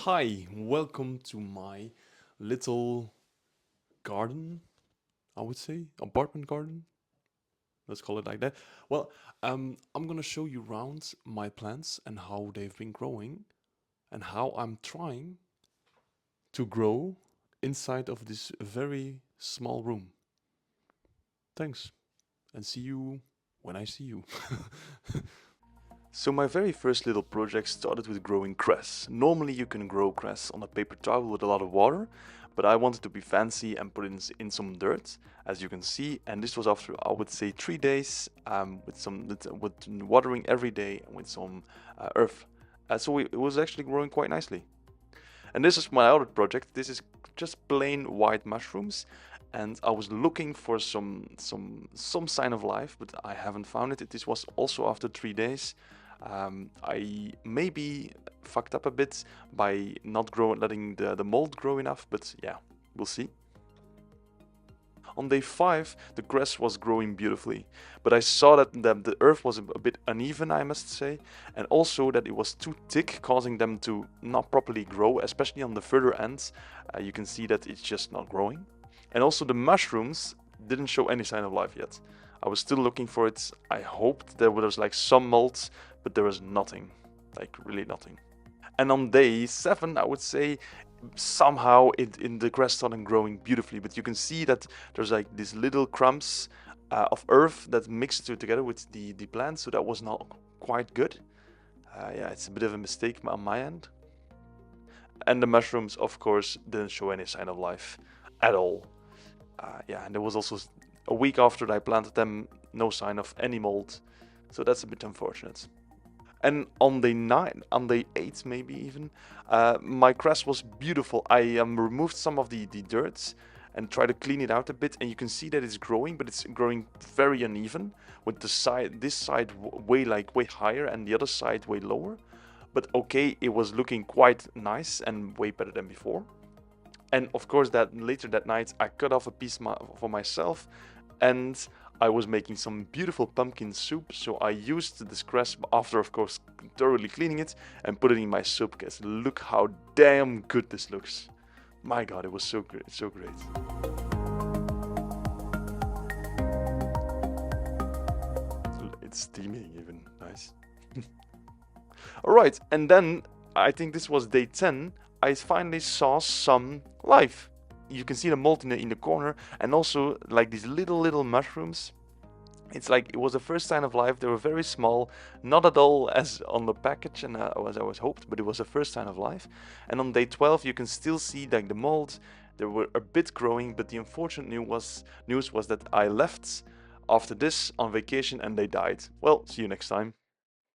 Hi, welcome to my little garden, I would say, apartment garden. Let's call it like that. Well, I'm gonna show you around my plants and how they've been growing and how I'm trying to grow inside of this very small room. Thanks, and see you when I see you. So my very first little project started with growing cress. Normally you can grow cress on a paper towel with a lot of water, but I wanted to be fancy and put it in some dirt, as you can see. And this was after, I would say, 3 days with watering every day and with some earth. It was actually growing quite nicely. And this is my other project. This is just plain white mushrooms, and I was looking for some sign of life, but I haven't found it. This was also after 3 days. I maybe fucked up a bit by not letting the mold grow enough, but yeah, we'll see. On day 5, the grass was growing beautifully, but I saw that the earth was a bit uneven, I must say, and also that it was too thick, causing them to not properly grow, especially on the further ends. You can see that it's just not growing. And also the mushrooms didn't show any sign of life yet. I was still looking for it. I hoped there was like some molds, but there was nothing, like really nothing. And on day 7, I would say, somehow the grass started growing beautifully, but you can see that there's like these little crumbs of earth that mixed together with the plant, so that was not quite good. Yeah, it's a bit of a mistake on my end. And the mushrooms, of course, didn't show any sign of life at all. Yeah, and there was also a week after I planted them, no sign of any mold, so that's a bit unfortunate. And on day 9, on day 8 maybe even, my cress was beautiful. I removed some of the dirt and tried to clean it out a bit, and you can see that it's growing, but it's growing very uneven, with this side way higher and the other side way lower. But okay, it was looking quite nice and way better than before. And of course, that later that night, I cut off a piece for myself, and I was making some beautiful pumpkin soup. So I used this cress after, of course, thoroughly cleaning it, and put it in my soup. Guys, look how damn good this looks. My God, it was so great, so great. It's steaming even, nice. Alright, and then I think this was day 10. I finally saw some life. You can see the mold in the corner, and also like these little mushrooms. It's like it was the first sign of life. They were very small, not at all as on the package and as I was hoped, but it was the first sign of life. And on day 12, you can still see like the mold. They were a bit growing, but the unfortunate news was that I left after this on vacation and they died. Well, see you next time.